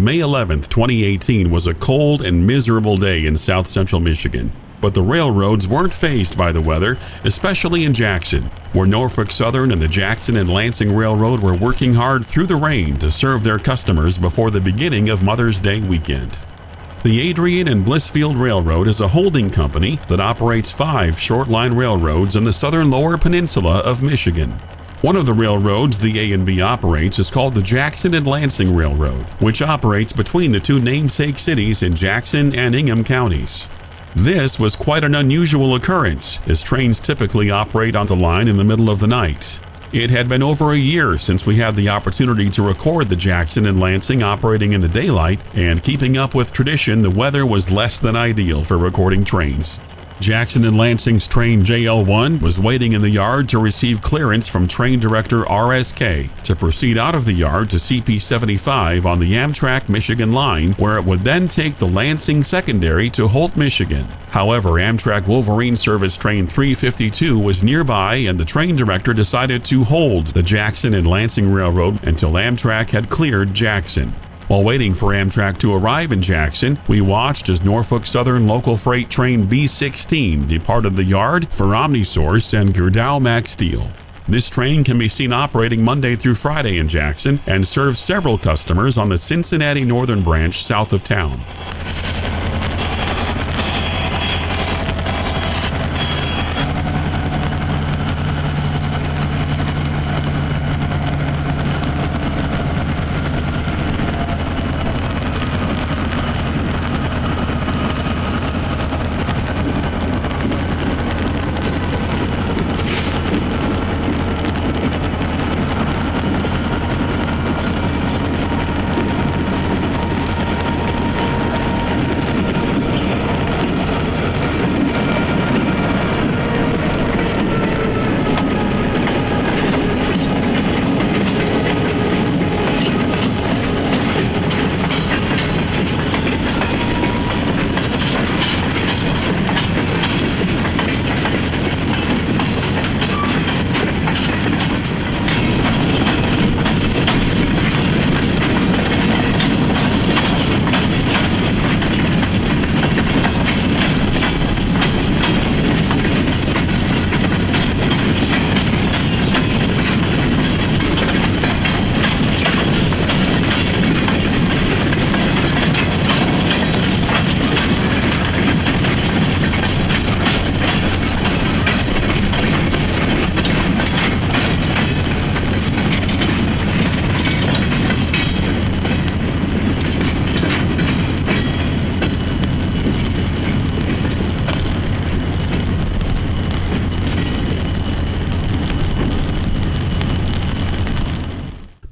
May 11, 2018 was a cold and miserable day in south central Michigan. But the railroads weren't fazed by the weather, especially in Jackson, where Norfolk Southern and the Jackson and Lansing Railroad were working hard through the rain to serve their customers before the beginning of Mother's Day weekend. The Adrian and Blissfield Railroad is a holding company that operates 5 short-line railroads in the southern lower peninsula of Michigan. One of the railroads the A&B operates is called the Jackson and Lansing Railroad, which operates between the two namesake cities in Jackson and Ingham counties. This was quite an unusual occurrence, as trains typically operate on the line in the middle of the night. It had been over a year since we had the opportunity to record the Jackson and Lansing operating in the daylight, and keeping up with tradition, the weather was less than ideal for recording trains. Jackson and Lansing's train JL1 was waiting in the yard to receive clearance from train director RSK to proceed out of the yard to CP75 on the Amtrak Michigan line, where it would then take the Lansing secondary to Holt, Michigan. However, Amtrak Wolverine Service Train 352 was nearby, and the train director decided to hold the Jackson and Lansing Railroad until Amtrak had cleared Jackson. While waiting for Amtrak to arrive in Jackson, we watched as Norfolk Southern local freight train B16 departed the yard for OmniSource and Gerdau Max Steel. This train can be seen operating Monday through Friday in Jackson and serves several customers on the Cincinnati Northern Branch south of town.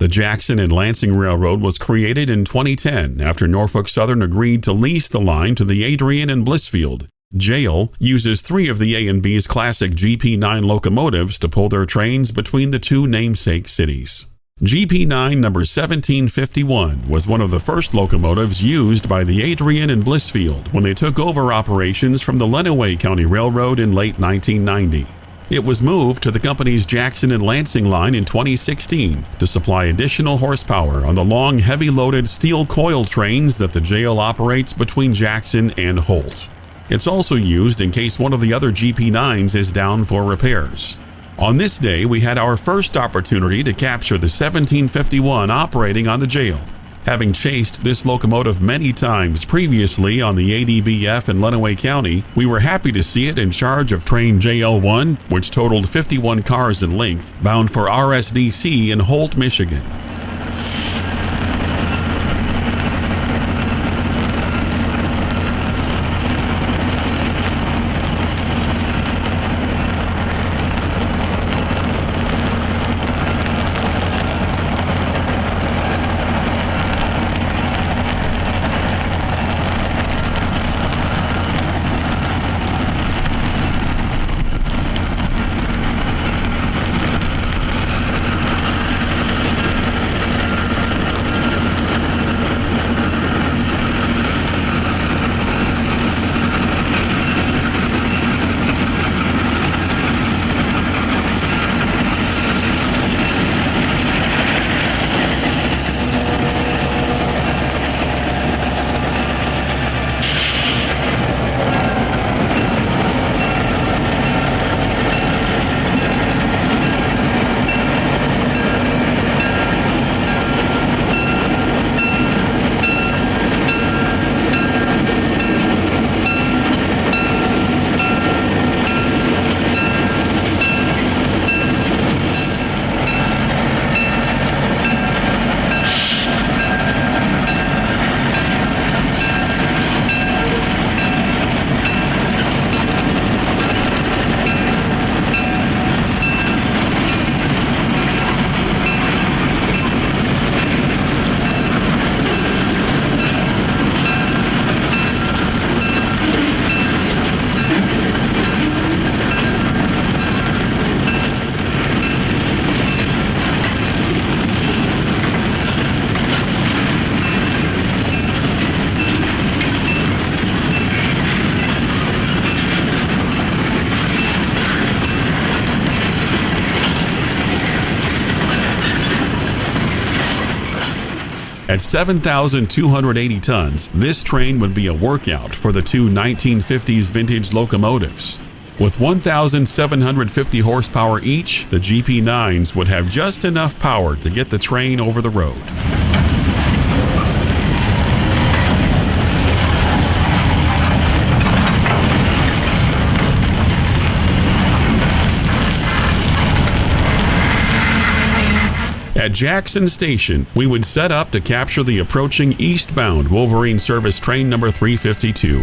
The Jackson and Lansing Railroad was created in 2010 after Norfolk Southern agreed to lease the line to the Adrian and Blissfield. JL uses 3 of the A&B's classic GP9 locomotives to pull their trains between the two namesake cities. GP9 number 1751 was one of the first locomotives used by the Adrian and Blissfield when they took over operations from the Lenawee County Railroad in late 1990. It was moved to the company's Jackson and Lansing line in 2016 to supply additional horsepower on the long, heavy-loaded steel coil trains that the JL operates between Jackson and Holt. It's also used in case one of the other GP9s is down for repairs. On this day, we had our first opportunity to capture the 1751 operating on the JL. Having chased this locomotive many times previously on the ADBF in Lenawee County, we were happy to see it in charge of train JL1, which totaled 51 cars in length, bound for RSDC in Holt, Michigan. At 7,280 tons, this train would be a workout for the two 1950s vintage locomotives. With 1,750 horsepower each, the GP9s would have just enough power to get the train over the road. At Jackson Station, we would set up to capture the approaching eastbound Wolverine service train number 352.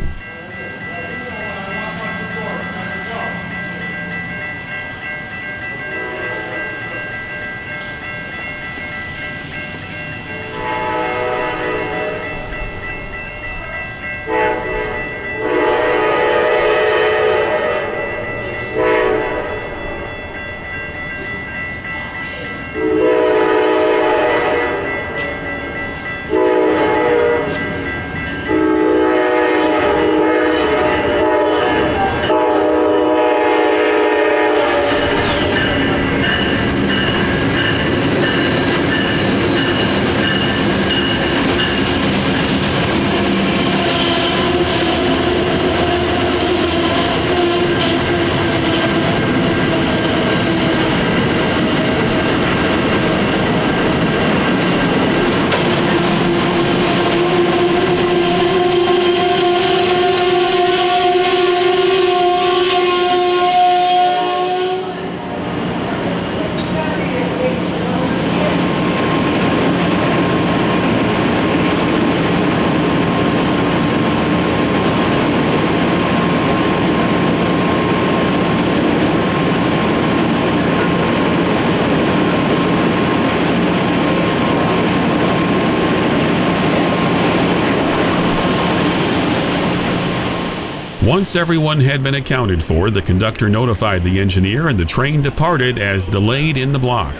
Once everyone had been accounted for, the conductor notified the engineer and the train departed as delayed in the block.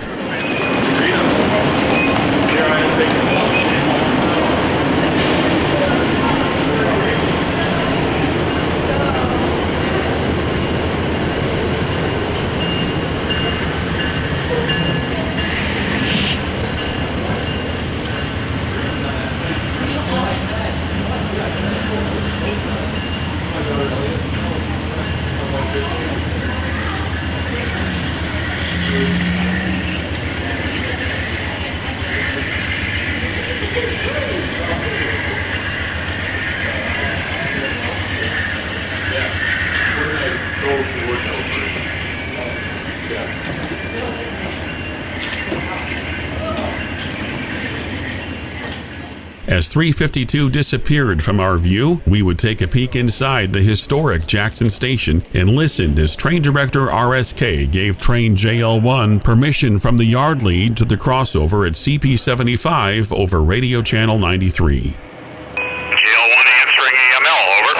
As 352 disappeared from our view, we would take a peek inside the historic Jackson Station and listened as Train Director RSK gave Train JL1 permission from the yard lead to the crossover at CP75 over Radio Channel 93. JL1 answering EML, over.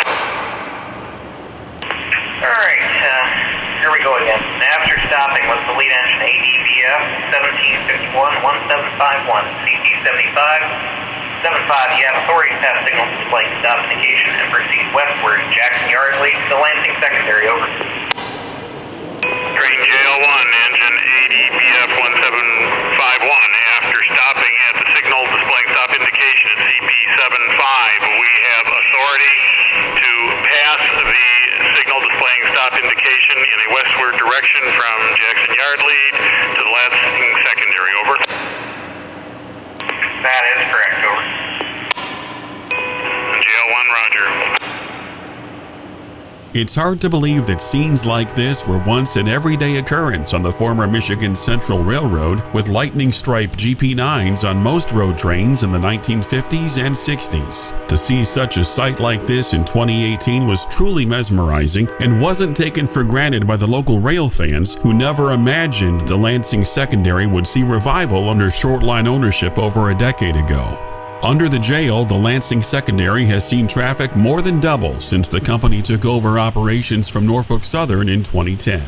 Alright, here we go again. After stopping with the lead engine ADBF 1751-1751, CP75. 75, you have authority to pass signal displaying stop indication and proceed westward, Jackson Yard lead to the Lansing secondary, over. Train JL1, engine ADBF 1751, after stopping at the signal displaying stop indication at CP75, we have authority to pass the signal displaying stop indication in a westward direction from Jackson Yard lead to the Lansing secondary, over. That is correct, over. GL1, roger. It's hard to believe that scenes like this were once an everyday occurrence on the former Michigan Central Railroad, with lightning stripe GP9s on most road trains in the 1950s and 60s. To see such a sight like this in 2018 was truly mesmerizing and wasn't taken for granted by the local rail fans who never imagined the Lansing secondary would see revival under short line ownership over a decade ago. Under the jail, the Lansing secondary has seen traffic more than double since the company took over operations from Norfolk Southern in 2010.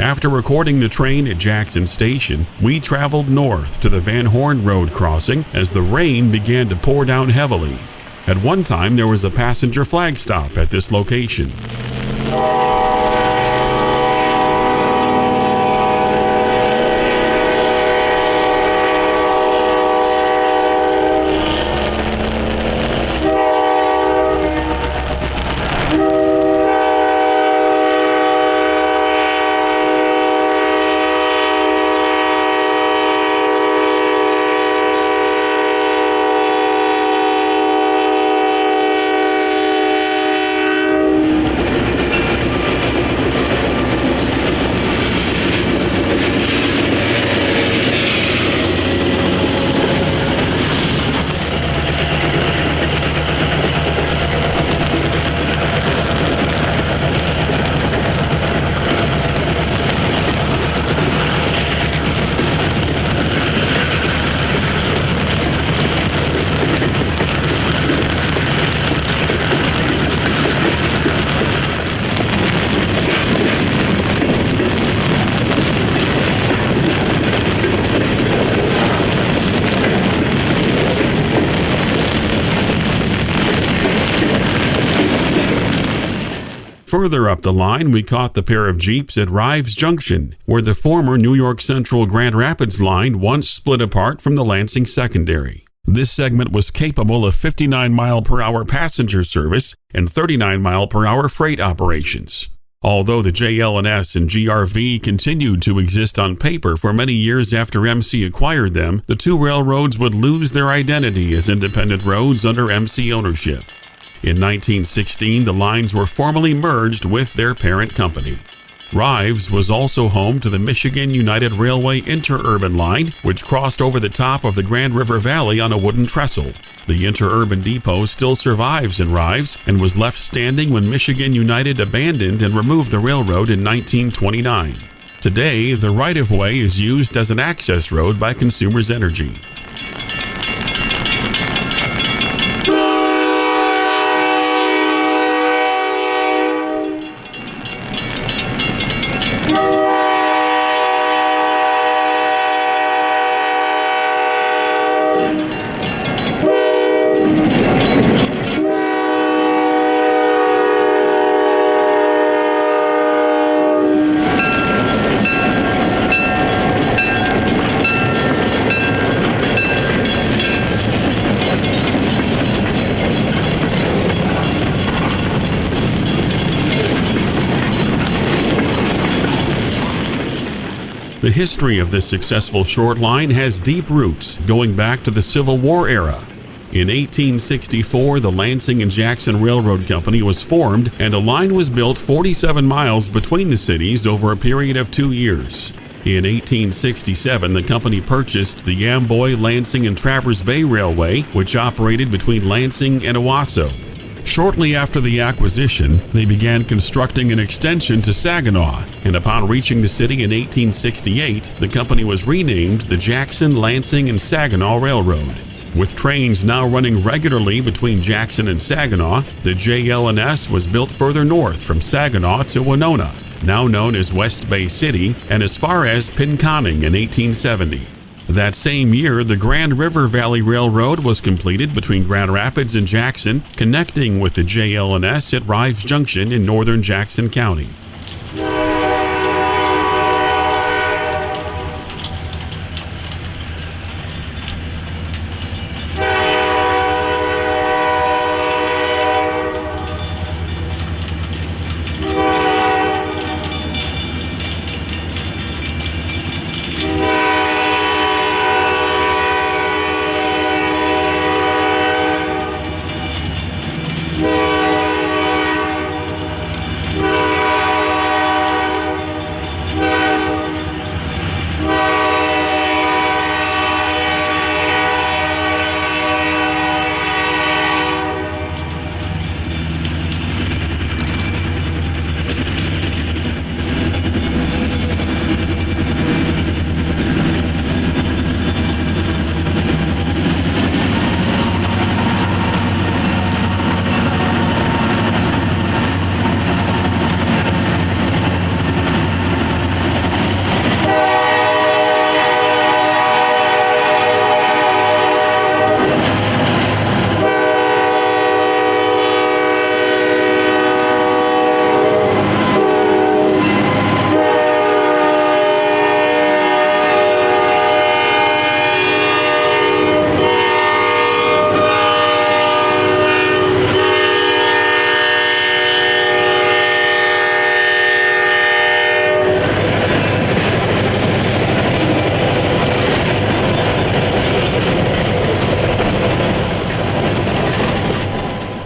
After recording the train at Jackson Station, we traveled north to the Van Horn Road crossing as the rain began to pour down heavily. At one time, there was a passenger flag stop at this location. Further up the line, we caught the pair of Jeeps at Rives Junction, where the former New York Central Grand Rapids line once split apart from the Lansing Secondary. This segment was capable of 59-mile-per-hour passenger service and 39-mile-per-hour freight operations. Although the JL&S and GRV continued to exist on paper for many years after MC acquired them, the two railroads would lose their identity as independent roads under MC ownership. In 1916, the lines were formally merged with their parent company. Rives was also home to the Michigan United Railway Interurban Line, which crossed over the top of the Grand River Valley on a wooden trestle. The interurban depot still survives in Rives and was left standing when Michigan United abandoned and removed the railroad in 1929. Today, the right-of-way is used as an access road by Consumers Energy. The history of this successful short line has deep roots going back to the Civil War era. In 1864, the Lansing and Jackson Railroad Company was formed, and a line was built 47 miles between the cities over a period of 2 years. In 1867, the company purchased the Amboy, Lansing, and Travers Bay Railway, which operated between Lansing and Owasso. Shortly after the acquisition, they began constructing an extension to Saginaw, and upon reaching the city in 1868, the company was renamed the Jackson, Lansing, and Saginaw Railroad. With trains now running regularly between Jackson and Saginaw, the JL&S was built further north from Saginaw to Winona, now known as West Bay City, and as far as Pinconning in 1870. That same year, the Grand River Valley Railroad was completed between Grand Rapids and Jackson, connecting with the JL&S at Rives Junction in northern Jackson County.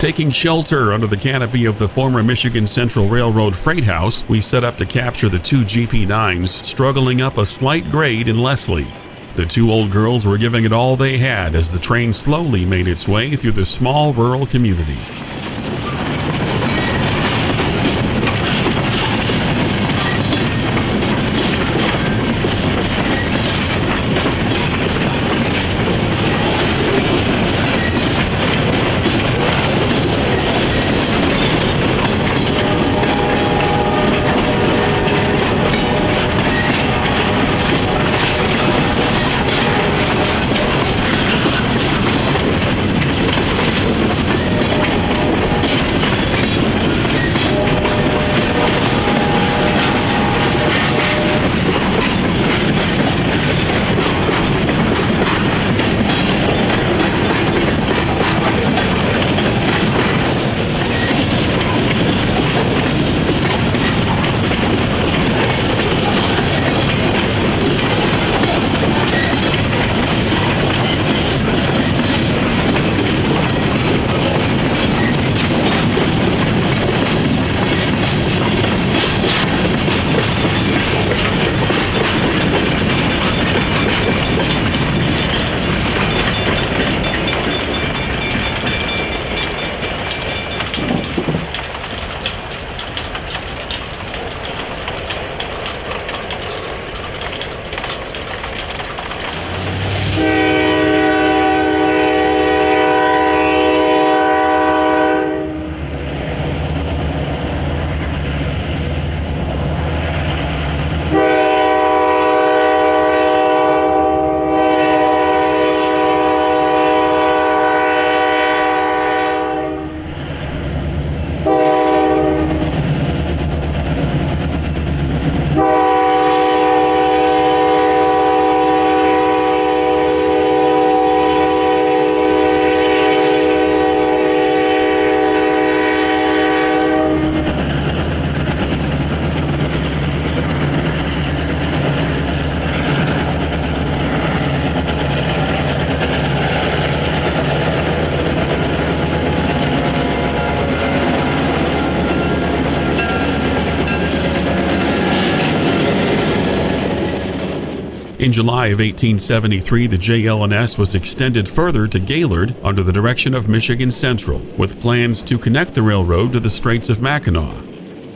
Taking shelter under the canopy of the former Michigan Central Railroad freight house, we set up to capture the two GP9s struggling up a slight grade in Leslie. The two old girls were giving it all they had as the train slowly made its way through the small rural community. In July of 1873, the JL&S was extended further to Gaylord under the direction of Michigan Central, with plans to connect the railroad to the Straits of Mackinac.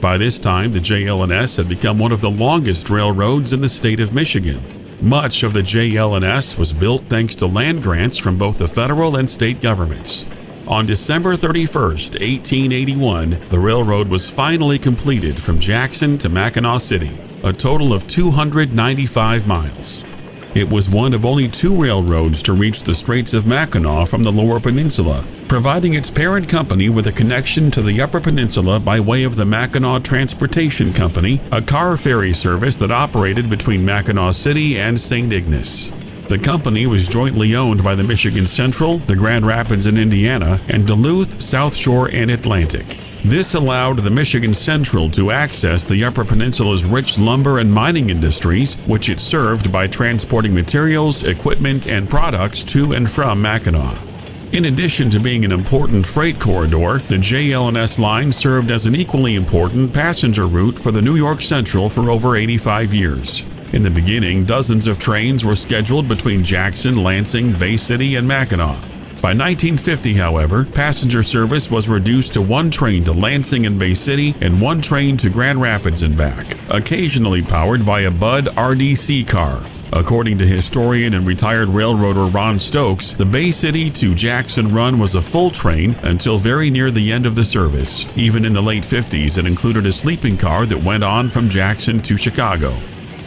By this time, the JL&S had become one of the longest railroads in the state of Michigan. Much of the JL&S was built thanks to land grants from both the federal and state governments. On December 31, 1881, the railroad was finally completed from Jackson to Mackinac City, a total of 295 miles. It was one of only two railroads to reach the Straits of Mackinac from the Lower Peninsula, providing its parent company with a connection to the Upper Peninsula by way of the Mackinac Transportation Company, a car ferry service that operated between Mackinac City and St. Ignace. The company was jointly owned by the Michigan Central, the Grand Rapids in Indiana, and Duluth, South Shore, and Atlantic. This allowed the Michigan Central to access the Upper Peninsula's rich lumber and mining industries, which it served by transporting materials, equipment, and products to and from Mackinac. In addition to being an important freight corridor, the JL&S line served as an equally important passenger route for the New York Central for over 85 years. In the beginning, dozens of trains were scheduled between Jackson, Lansing, Bay City, and Mackinac. By 1950, however, passenger service was reduced to one train to Lansing and Bay City and one train to Grand Rapids and back, occasionally powered by a Budd RDC car. According to historian and retired railroader Ron Stokes, the Bay City to Jackson run was a full train until very near the end of the service. Even in the late 50s, it included a sleeping car that went on from Jackson to Chicago.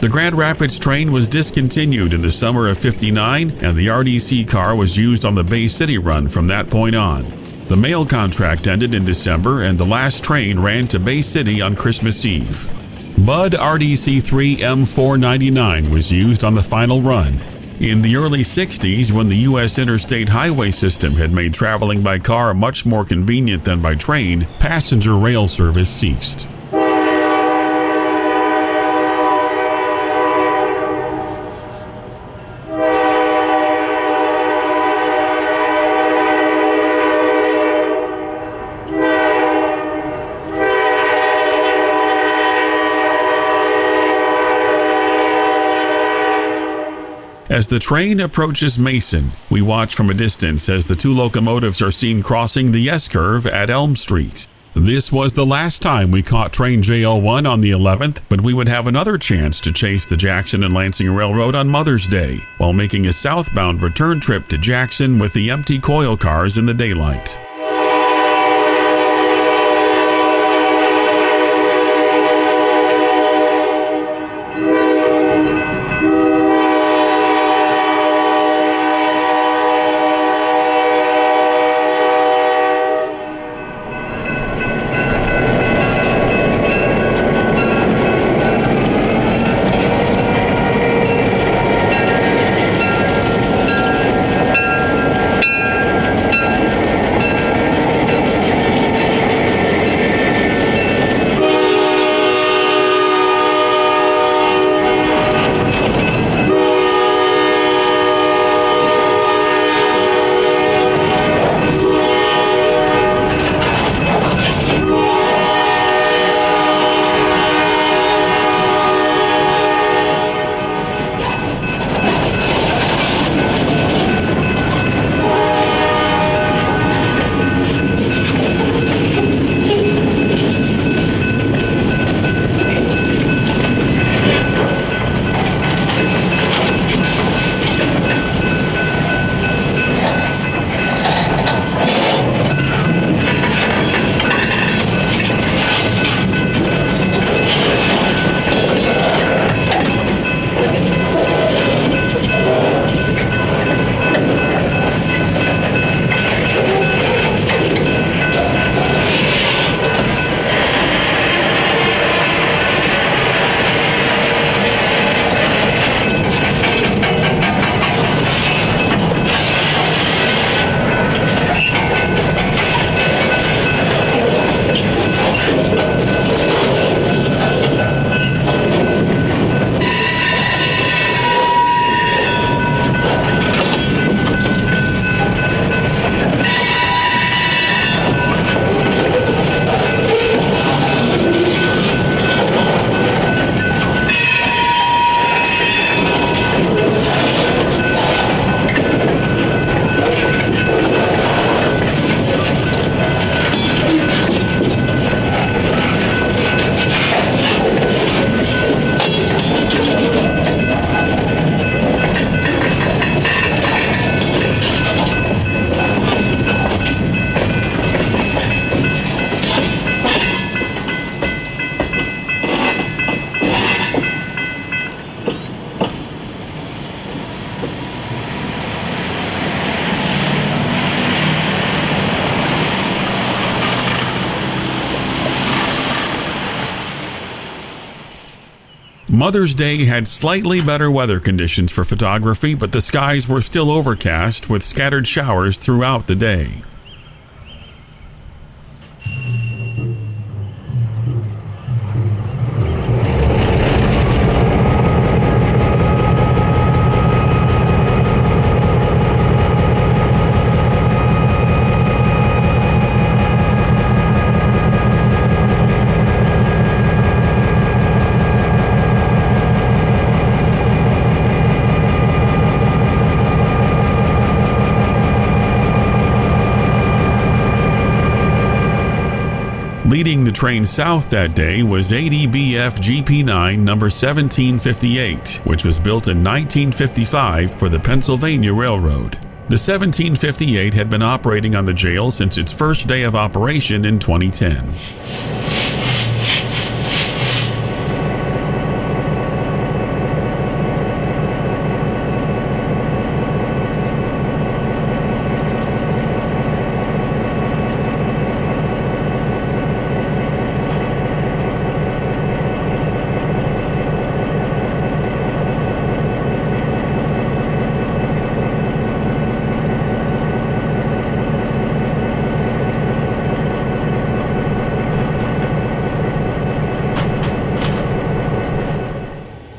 The Grand Rapids train was discontinued in the summer of '59, and the RDC car was used on the Bay City run from that point on. The mail contract ended in December, and the last train ran to Bay City on Christmas Eve. Budd RDC-3 M499 was used on the final run. In the early 60s, when the U.S. interstate highway system had made traveling by car much more convenient than by train, passenger rail service ceased. As the train approaches Mason, we watch from a distance as the two locomotives are seen crossing the S-curve at Elm Street. This was the last time we caught train JL1 on the 11th, but we would have another chance to chase the Jackson and Lansing Railroad on Mother's Day, while making a southbound return trip to Jackson with the empty coil cars in the daylight. Mother's Day had slightly better weather conditions for photography, but the skies were still overcast with scattered showers throughout the day. Leading the train south that day was 80 BF GP9 number 1758, which was built in 1955 for the Pennsylvania Railroad. The 1758 had been operating on the jail since its first day of operation in 2010.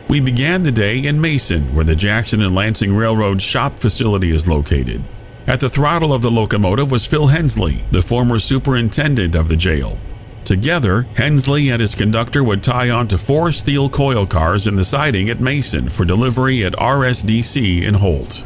We began the day in Mason, where the Jackson and Lansing Railroad shop facility is located. At the throttle of the locomotive was Phil Hensley, the former superintendent of the jail. Together, Hensley and his conductor would tie onto 4 steel coil cars in the siding at Mason for delivery at RSDC in Holt.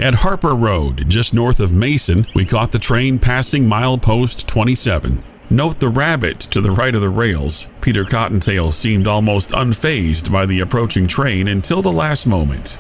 At Harper Road, just north of Mason, we caught the train passing milepost 27. Note the rabbit to the right of the rails. Peter Cottontail seemed almost unfazed by the approaching train until the last moment.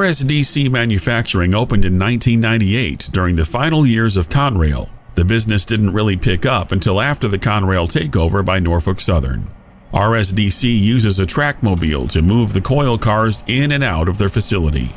RSDC Manufacturing opened in 1998 during the final years of Conrail. The business didn't really pick up until after the Conrail takeover by Norfolk Southern. RSDC uses a trackmobile to move the coil cars in and out of their facility.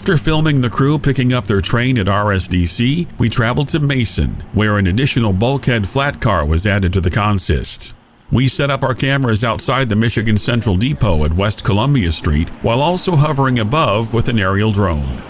After filming the crew picking up their train at RSDC, we traveled to Mason, where an additional bulkhead flat car was added to the consist. We set up our cameras outside the Michigan Central Depot at West Columbia Street while also hovering above with an aerial drone.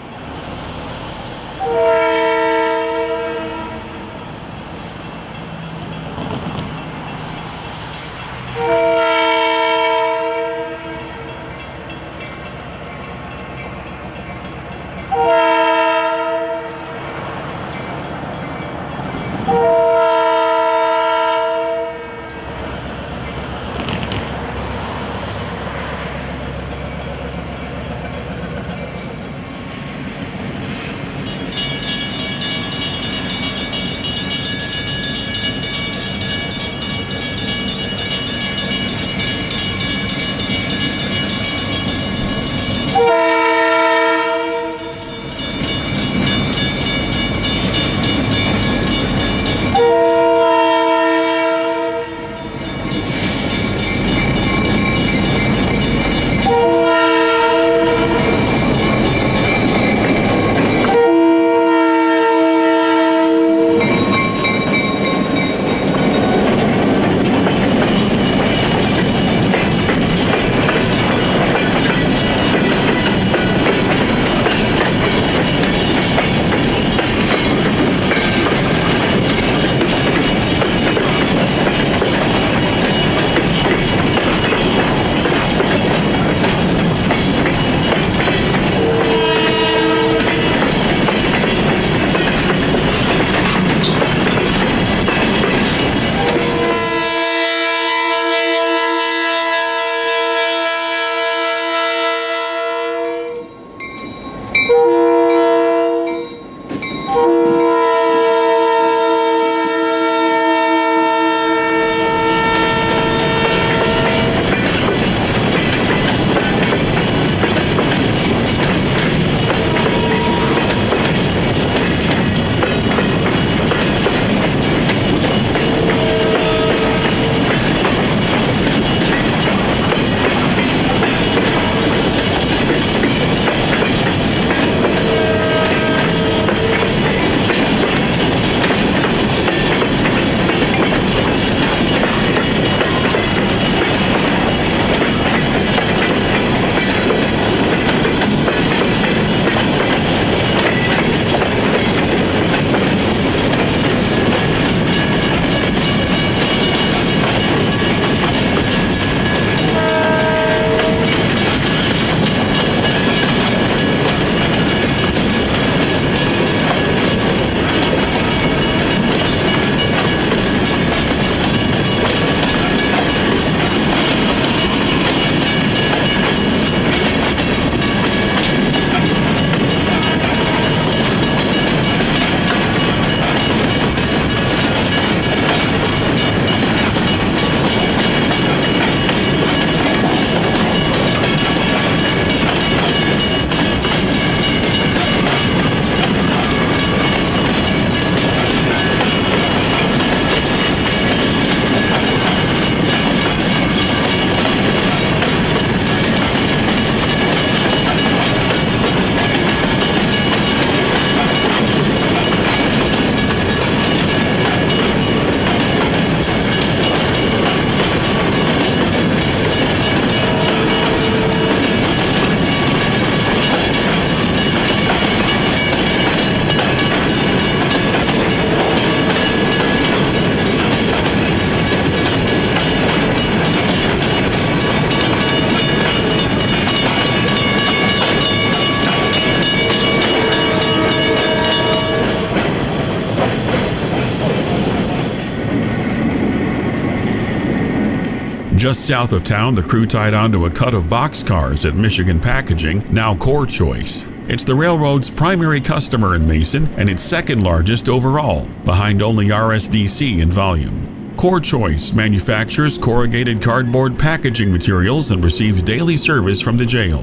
Just south of town, the crew tied onto a cut of boxcars at Michigan Packaging, now Core Choice. It's the railroad's primary customer in Mason and its second largest overall, behind only RSDC in volume. Core Choice manufactures corrugated cardboard packaging materials and receives daily service from the jail.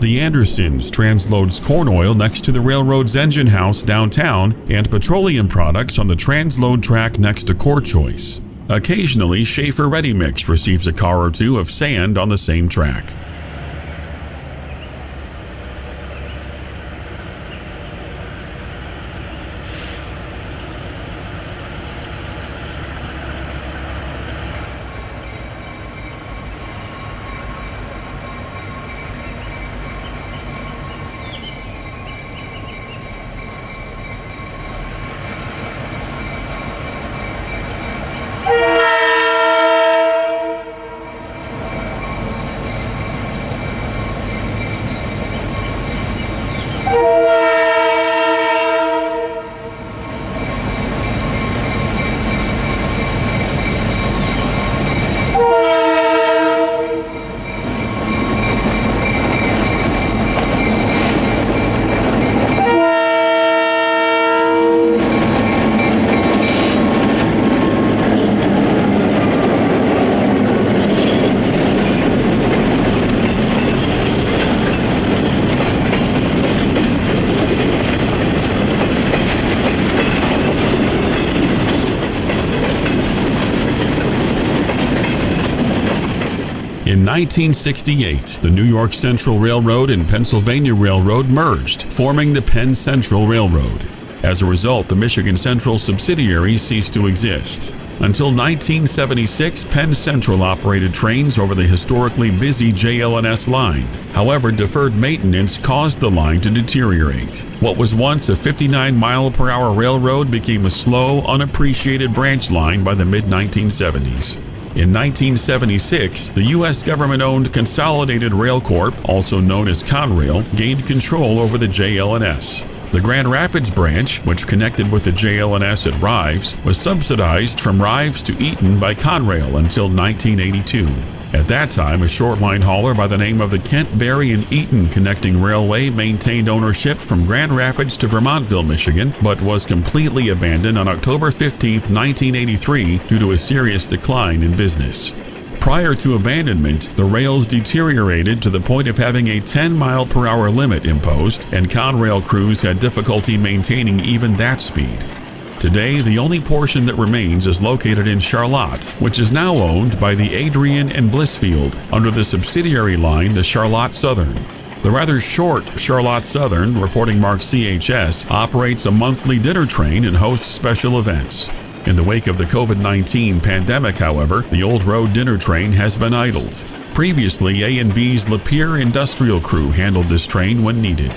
The Andersons transloads corn oil next to the railroad's engine house downtown and petroleum products on the transload track next to Core Choice. Occasionally, Schaefer Ready Mix receives a car or two of sand on the same track. In 1968, the New York Central Railroad and Pennsylvania Railroad merged, forming the Penn Central Railroad. As a result, the Michigan Central subsidiary ceased to exist. Until 1976, Penn Central operated trains over the historically busy JL&S line. However, deferred maintenance caused the line to deteriorate. What was once a 59-mile-per-hour railroad became a slow, unappreciated branch line by the mid-1970s. In 1976, the U.S. government-owned Consolidated Rail Corp., also known as Conrail, gained control over the JL&S. The Grand Rapids branch, which connected with the JL&S at Rives, was subsidized from Rives to Eaton by Conrail until 1982. At that time, a short-line hauler by the name of the Kent-Berry and Eaton Connecting Railway maintained ownership from Grand Rapids to Vermontville, Michigan, but was completely abandoned on October 15, 1983 due to a serious decline in business. Prior to abandonment, the rails deteriorated to the point of having a 10-mile-per-hour limit imposed, and Conrail crews had difficulty maintaining even that speed. Today, the only portion that remains is located in Charlotte, which is now owned by the Adrian and Blissfield under the subsidiary line, the Charlotte Southern. The rather short Charlotte Southern, reporting mark CHS, operates a monthly dinner train and hosts special events. In the wake of the COVID-19 pandemic, however, the Old Road dinner train has been idled. Previously, A&B's Lapeer Industrial Crew handled this train when needed.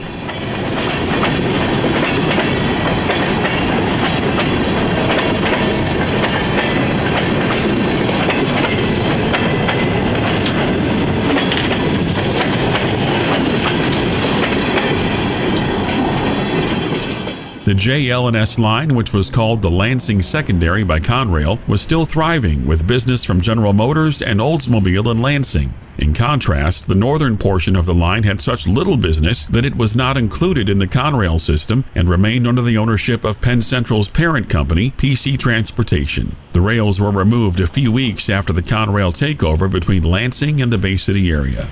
The JL&S line, which was called the Lansing Secondary by Conrail, was still thriving with business from General Motors and Oldsmobile in Lansing. In contrast, the northern portion of the line had such little business that it was not included in the Conrail system and remained under the ownership of Penn Central's parent company, PC Transportation. The rails were removed a few weeks after the Conrail takeover between Lansing and the Bay City area.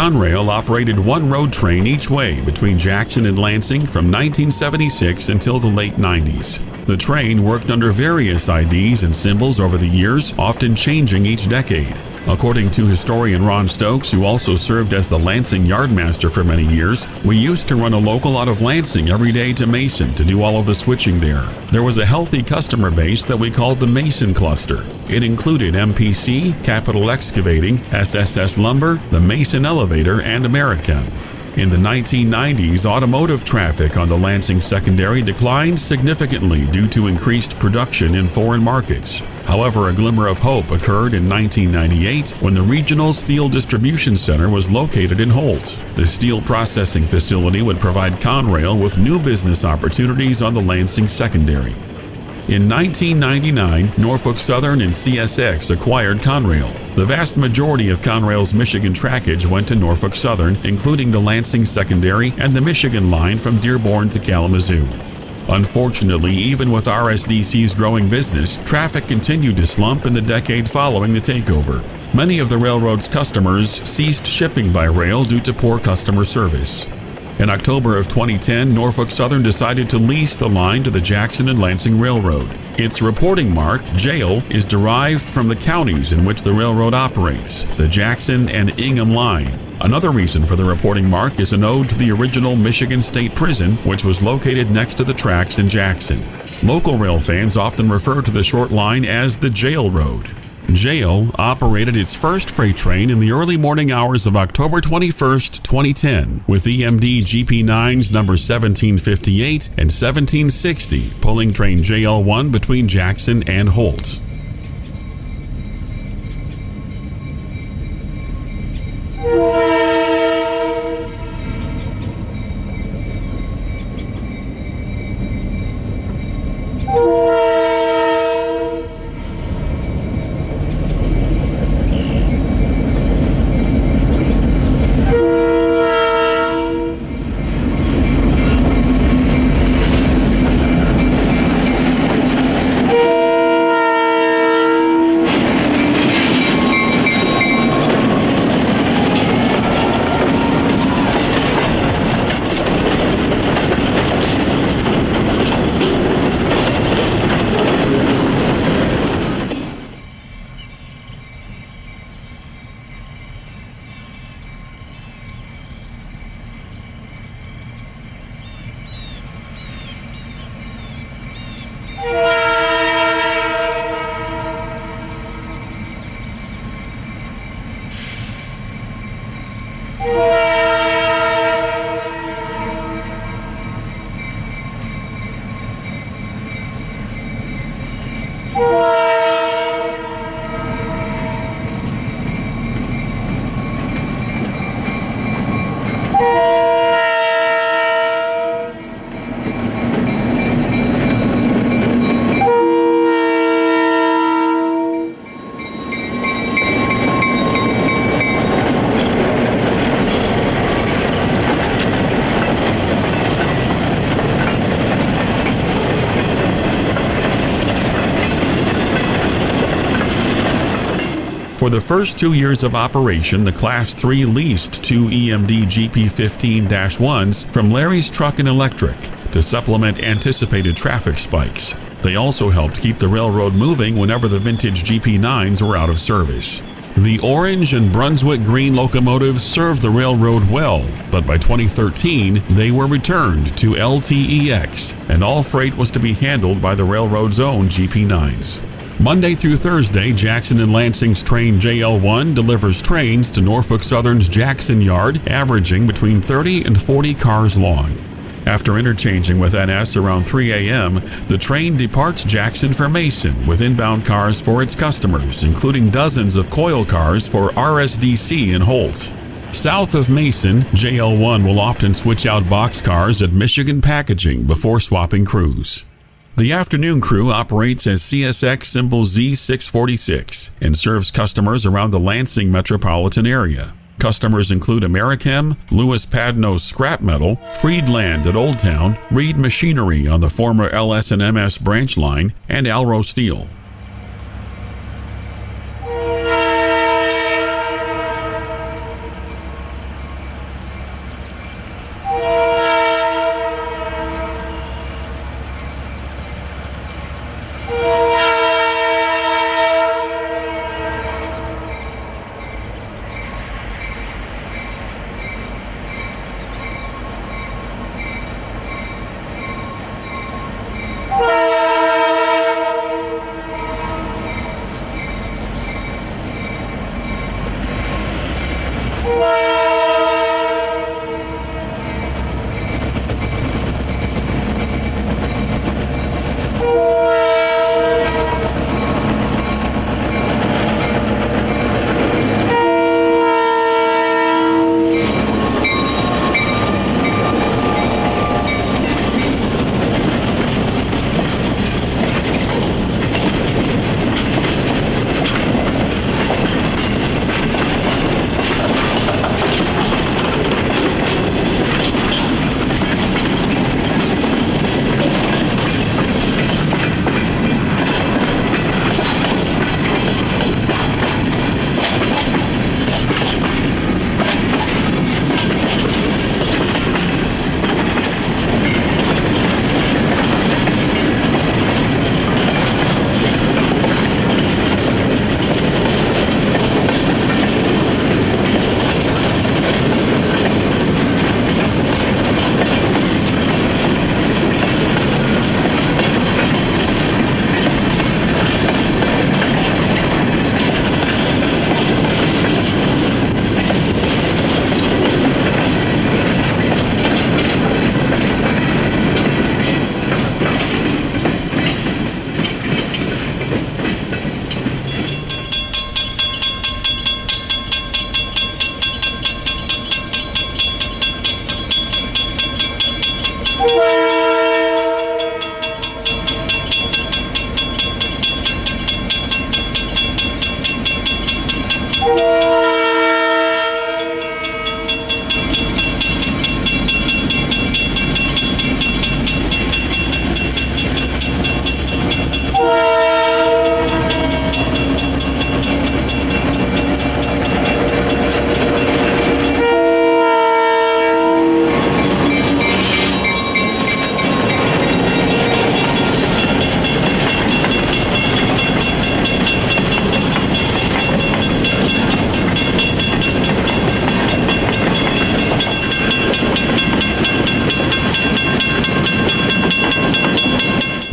Conrail operated one road train each way between Jackson and Lansing from 1976 until the late 90s. The train worked under various IDs and symbols over the years, often changing each decade. According to historian Ron Stokes, who also served as the Lansing yardmaster for many years, we used to run a local out of Lansing every day to Mason to do all of the switching there. There was a healthy customer base that we called the Mason Cluster. It included MPC, Capital Excavating, SSS Lumber, the Mason Elevator, and Americhem. In the 1990s, automotive traffic on the Lansing secondary declined significantly due to increased production in foreign markets. However, a glimmer of hope occurred in 1998 when the Regional Steel Distribution Center was located in Holt. The steel processing facility would provide Conrail with new business opportunities on the Lansing secondary. In 1999, Norfolk Southern and CSX acquired Conrail. The vast majority of Conrail's Michigan trackage went to Norfolk Southern, including the Lansing secondary and the Michigan line from Dearborn to Kalamazoo. Unfortunately, even with RSDC's growing business, traffic continued to slump in the decade following the takeover. Many of the railroad's customers ceased shipping by rail due to poor customer service. In October of 2010, Norfolk Southern decided to lease the line to the Jackson and Lansing Railroad. Its reporting mark, JAIL, is derived from the counties in which the railroad operates, the Jackson and Ingham Line. Another reason for the reporting mark is an ode to the original Michigan State Prison, which was located next to the tracks in Jackson. Local rail fans often refer to the short line as the JAIL Road. JAIL operated its first freight train in the early morning hours of October 21, 2010, with EMD GP9s numbers 1758 and 1760 pulling train JL1 between Jackson and Holt. For the first 2 years of operation, the Class 3 leased two EMD GP15-1s from Larry's Truck and Electric to supplement anticipated traffic spikes. They also helped keep the railroad moving whenever the vintage GP9s were out of service. The orange and Brunswick green locomotives served the railroad well, but by 2013, they were returned to LTEX, and all freight was to be handled by the railroad's own GP9s. Monday through Thursday, Jackson and Lansing's train JL1 delivers trains to Norfolk Southern's Jackson Yard, averaging between 30 and 40 cars long. After interchanging with NS around 3 a.m., the train departs Jackson for Mason with inbound cars for its customers, including dozens of coil cars for RSDC in Holt. South of Mason, JL1 will often switch out boxcars at Michigan Packaging before swapping crews. The afternoon crew operates as CSX symbol Z646 and serves customers around the Lansing metropolitan area. Customers include Americhem, Lewis Padno's Scrap Metal, Friedland at Old Town, Reed Machinery on the former LS&MS branch line, and Alro Steel.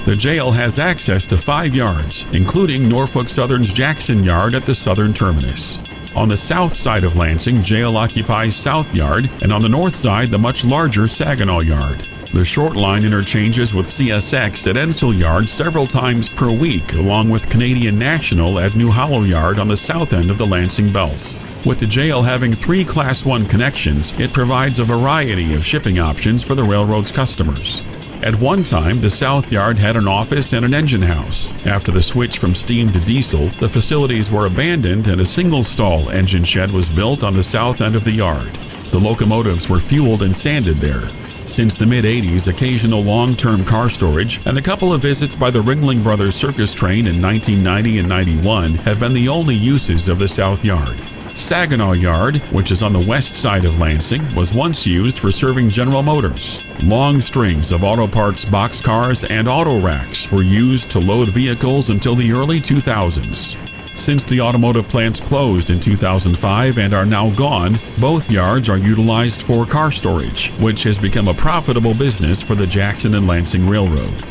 The jail has access to 5 yards, including Norfolk Southern's Jackson Yard at the southern terminus. On the south side of Lansing, jail occupies South Yard, and on the north side, the much larger Saginaw Yard. The short line interchanges with CSX at Ensel Yard several times per week, along with Canadian National at New Hollow Yard on the south end of the Lansing Belt. With the jail having 3 Class 1 connections, it provides a variety of shipping options for the railroad's customers. At one time, the South Yard had an office and an engine house. After the switch from steam to diesel, the facilities were abandoned and a single-stall engine shed was built on the south end of the yard. The locomotives were fueled and sanded there. Since the mid-'80s, occasional long-term car storage and a couple of visits by the Ringling Brothers circus train in 1990 and 91 have been the only uses of the South Yard. Saginaw Yard, which is on the west side of Lansing, was once used for serving General Motors. Long strings of auto parts boxcars and auto racks were used to load vehicles until the early 2000s. Since the automotive plants closed in 2005 and are now gone, both yards are utilized for car storage, which has become a profitable business for the Jackson and Lansing Railroad.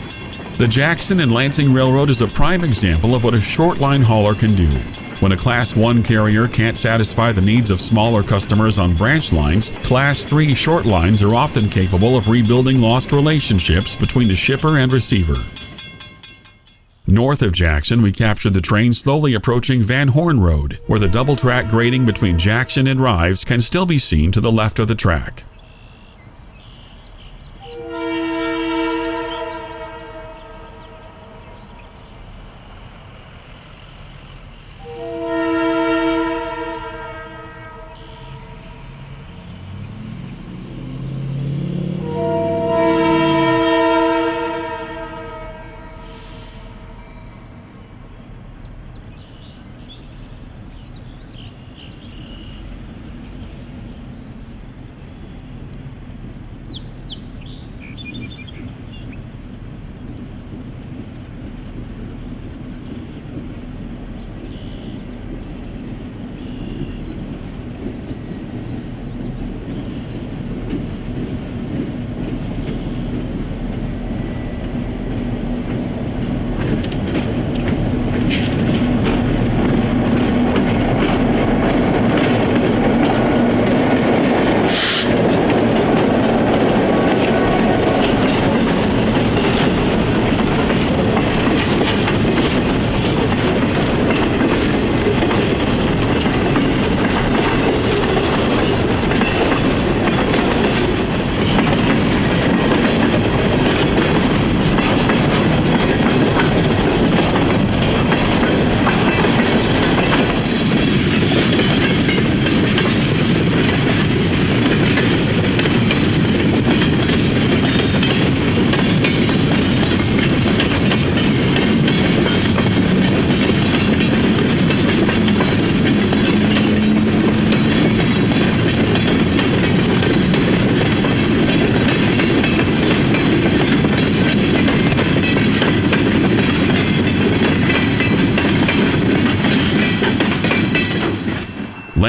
The Jackson and Lansing Railroad is a prime example of what a short line hauler can do. When a Class 1 carrier can't satisfy the needs of smaller customers on branch lines, Class 3 short lines are often capable of rebuilding lost relationships between the shipper and receiver. North of Jackson, we captured the train slowly approaching Van Horn Road, where the double-track grading between Jackson and Rives can still be seen to the left of the track.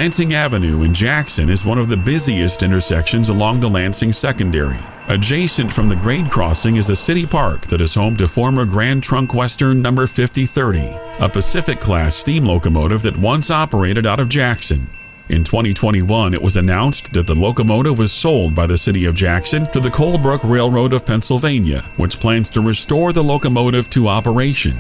Lansing Avenue in Jackson is one of the busiest intersections along the Lansing Secondary. Adjacent from the grade crossing is a city park that is home to former Grand Trunk Western number 5030, a Pacific-class steam locomotive that once operated out of Jackson. In 2021, it was announced that the locomotive was sold by the city of Jackson to the Colebrook Railroad of Pennsylvania, which plans to restore the locomotive to operation.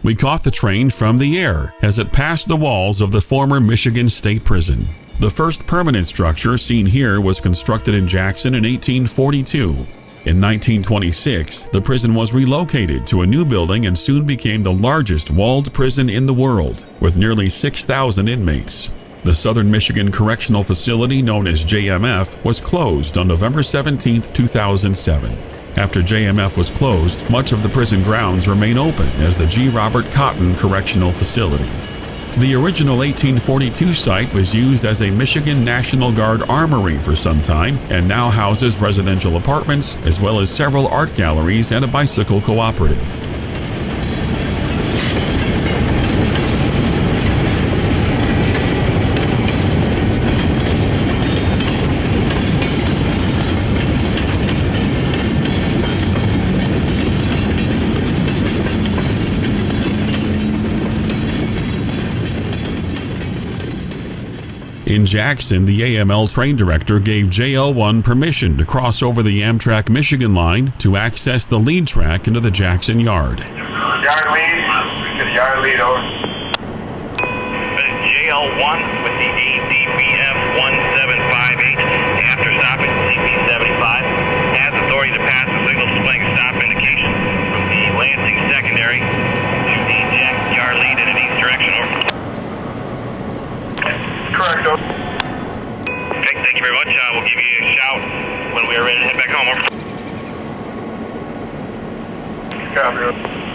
We caught the train from the air as it passed the walls of the former Michigan State Prison. The first permanent structure seen here was constructed in Jackson in 1842. In 1926, the prison was relocated to a new building and soon became the largest walled prison in the world, with nearly 6,000 inmates. The Southern Michigan Correctional Facility, known as JMF, was closed on November 17, 2007. After JMF was closed, much of the prison grounds remain open as the G. Robert Cotton Correctional Facility. The original 1842 site was used as a Michigan National Guard armory for some time and now houses residential apartments as well as several art galleries and a bicycle cooperative. In Jackson, the AML train director gave JL1 permission to cross over the Amtrak Michigan line to access the lead track into the Jackson yard. Yard lead, get a yard lead over. JL1 with the ADBF 1758 after stopping CP75 has authority to pass the signal displaying a stop indication from the Lansing secondary to the Jackson yard lead in an east direction. Over. Correct, over. Okay, thank you very much. We'll give you a shout when we are ready to head back home. Over. Copy, over.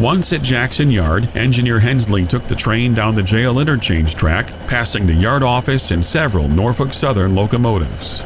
Once at Jackson Yard, engineer Hensley took the train down the jail interchange track, passing the yard office and several Norfolk Southern locomotives.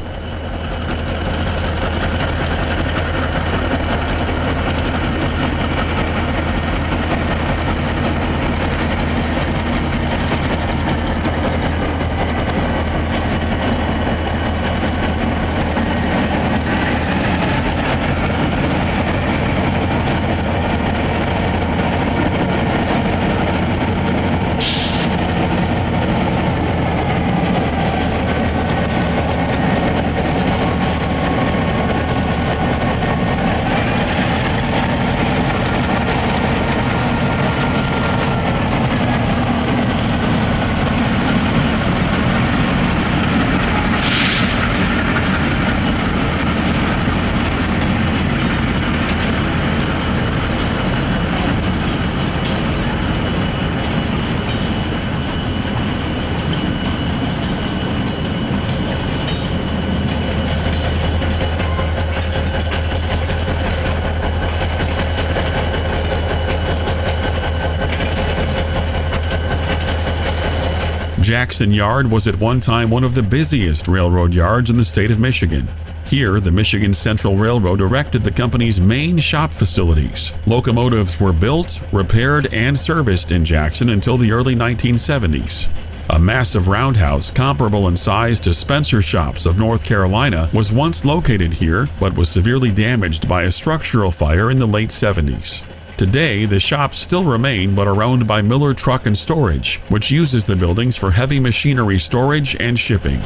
Jackson Yard was at one time one of the busiest railroad yards in the state of Michigan. Here, the Michigan Central Railroad erected the company's main shop facilities. Locomotives were built, repaired, and serviced in Jackson until the early 1970s. A massive roundhouse comparable in size to Spencer Shops of North Carolina was once located here, but was severely damaged by a structural fire in the late 70s. Today, the shops still remain but are owned by Miller Truck and Storage, which uses the buildings for heavy machinery storage and shipping.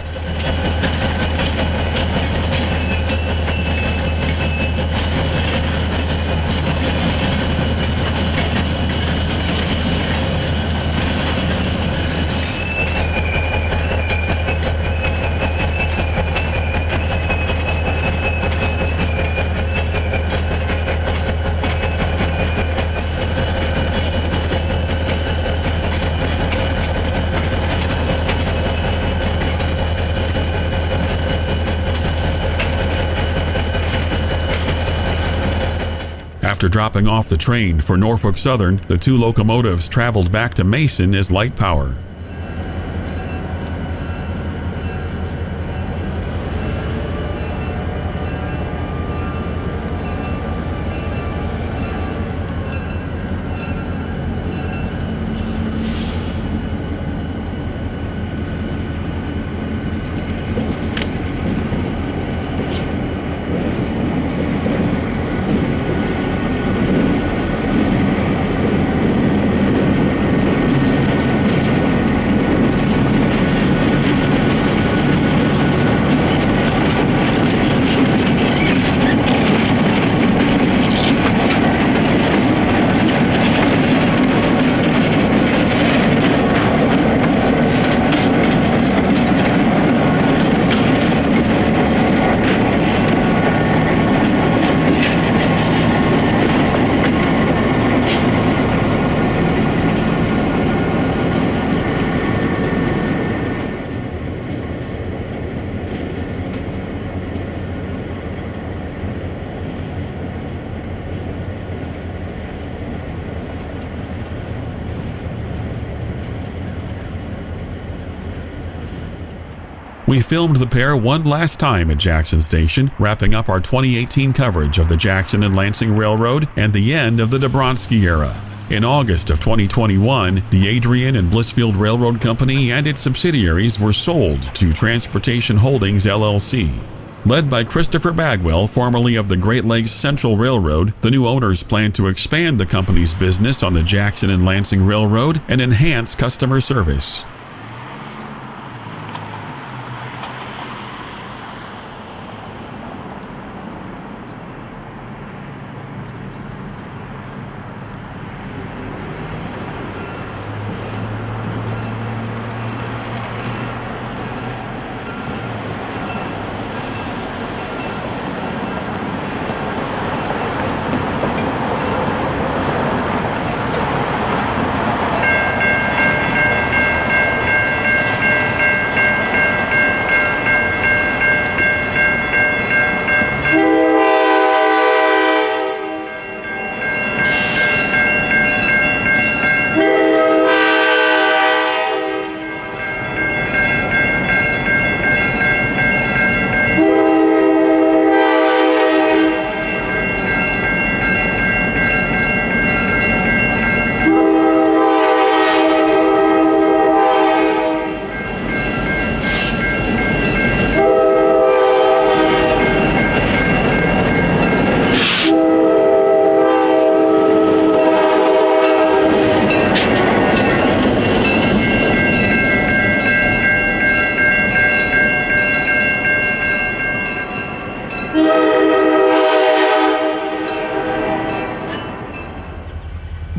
After dropping off the train for Norfolk Southern, the two locomotives traveled back to Mason as light power. We filmed the pair one last time at Jackson Station, wrapping up our 2018 coverage of the Jackson and Lansing Railroad and the end of the Dobronsky era. In August of 2021, the Adrian and Blissfield Railroad Company and its subsidiaries were sold to Transportation Holdings, LLC. Led by Christopher Bagwell, formerly of the Great Lakes Central Railroad, the new owners plan to expand the company's business on the Jackson and Lansing Railroad and enhance customer service.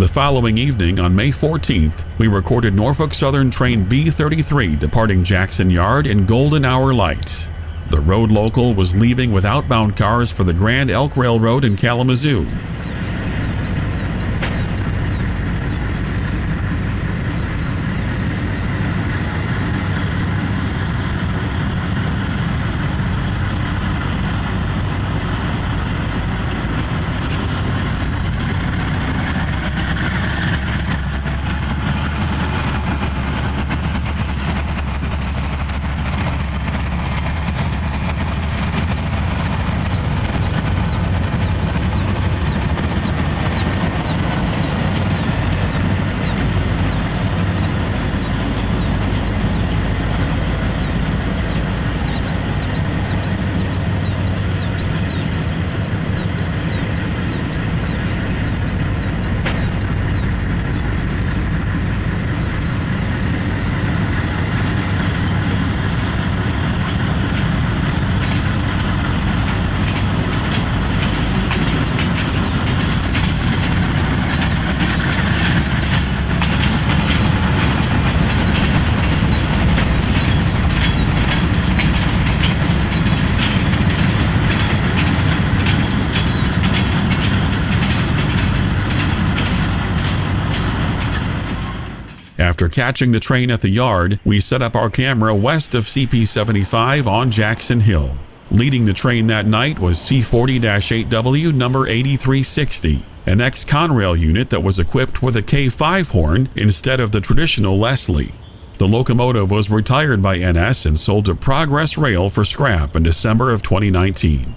The following evening, on May 14th, we recorded Norfolk Southern train B33 departing Jackson Yard in golden hour light. The road local was leaving with outbound cars for the Grand Elk Railroad in Kalamazoo. After catching the train at the yard, we set up our camera west of CP75 on Jackson Hill. Leading the train that night was C40-8W number 8360, an ex-Conrail unit that was equipped with a K5 horn instead of the traditional Leslie. The locomotive was retired by NS and sold to Progress Rail for scrap in December of 2019.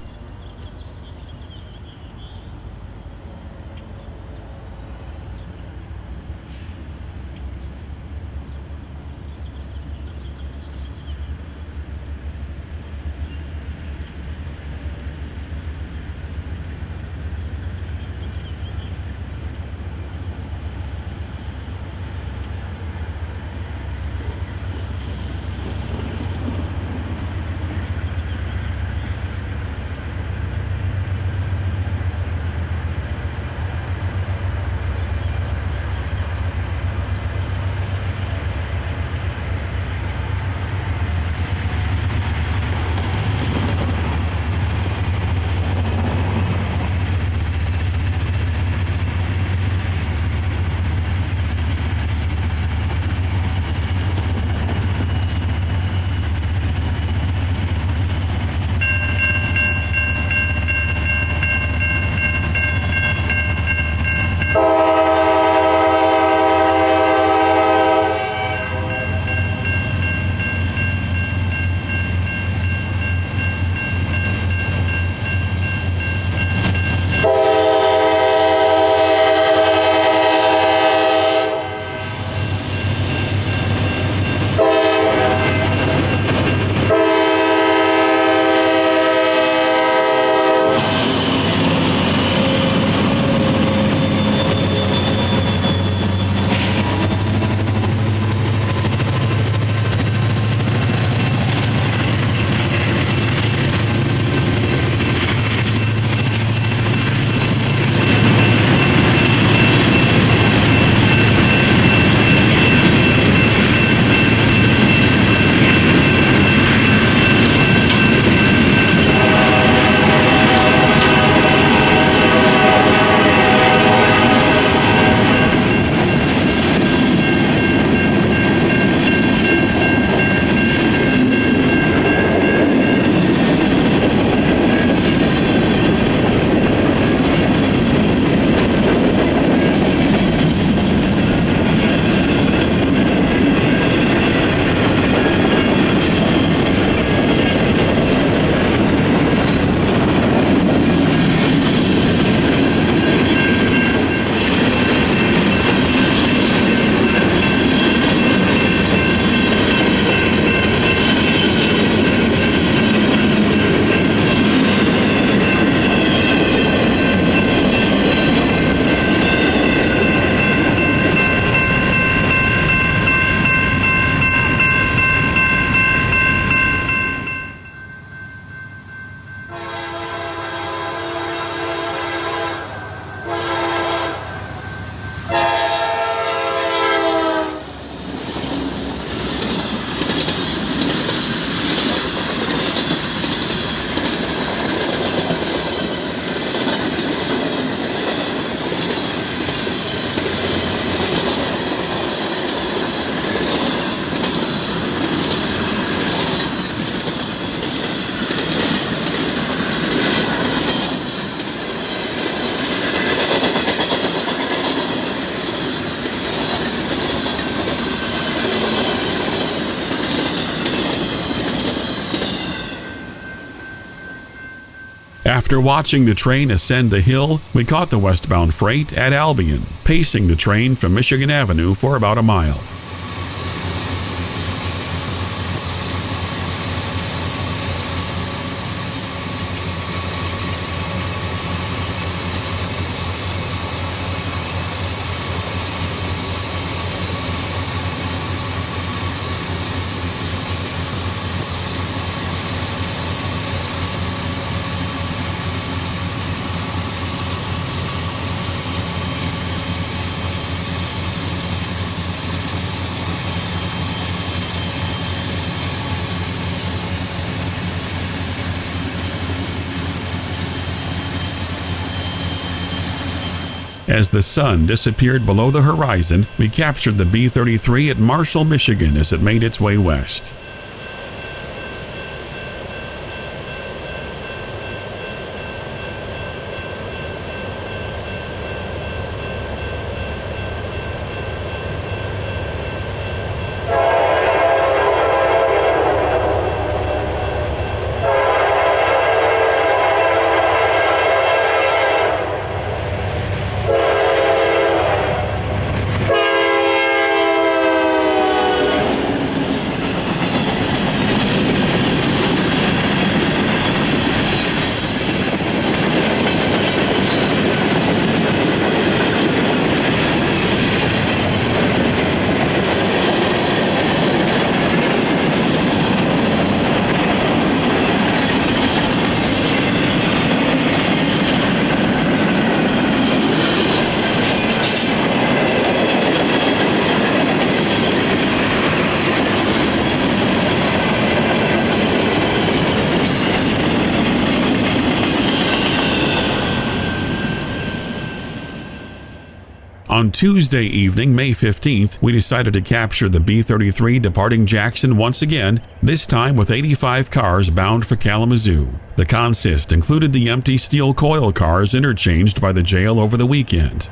After watching the train ascend the hill, we caught the westbound freight at Albion, pacing the train from Michigan Avenue for about a mile. As the sun disappeared below the horizon, we captured the B-33 at Marshall, Michigan as it made its way west. On Tuesday evening, May 15th, we decided to capture the B-33 departing Jackson once again, this time with 85 cars bound for Kalamazoo. The consist included the empty steel coil cars interchanged by the jail over the weekend.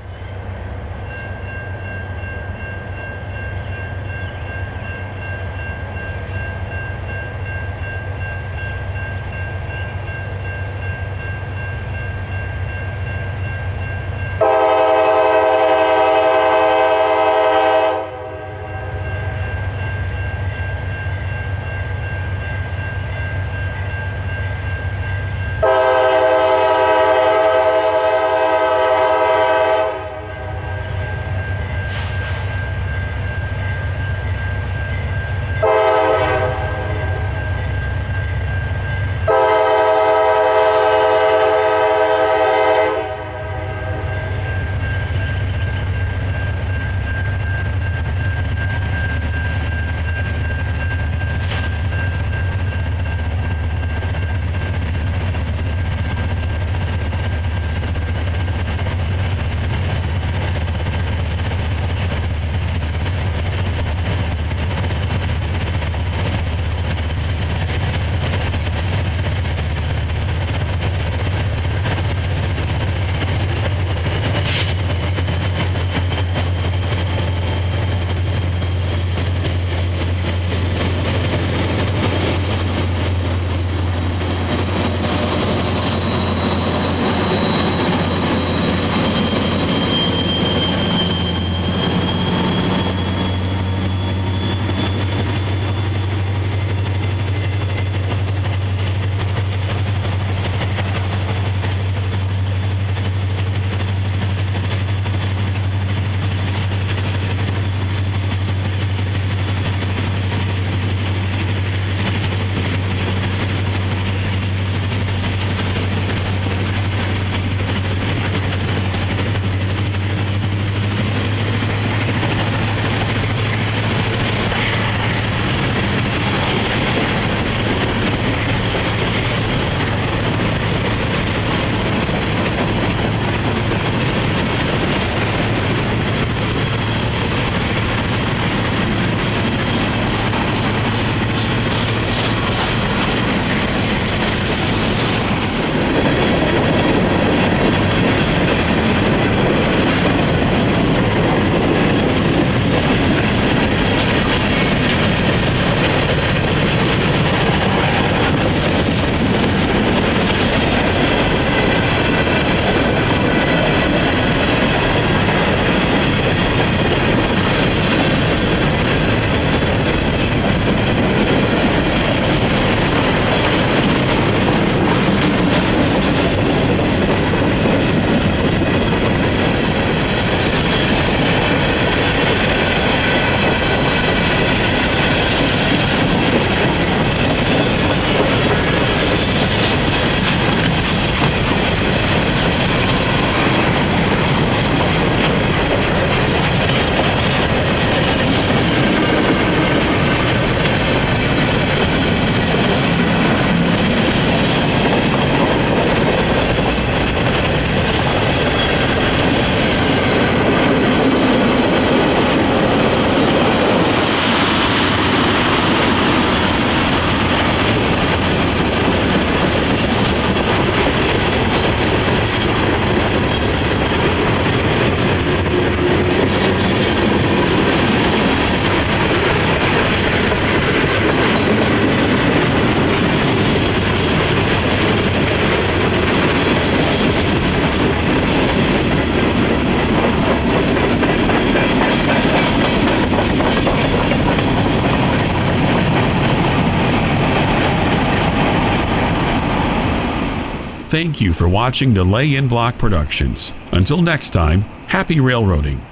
thank you for watching Delay in Block Productions. Until next time, happy railroading.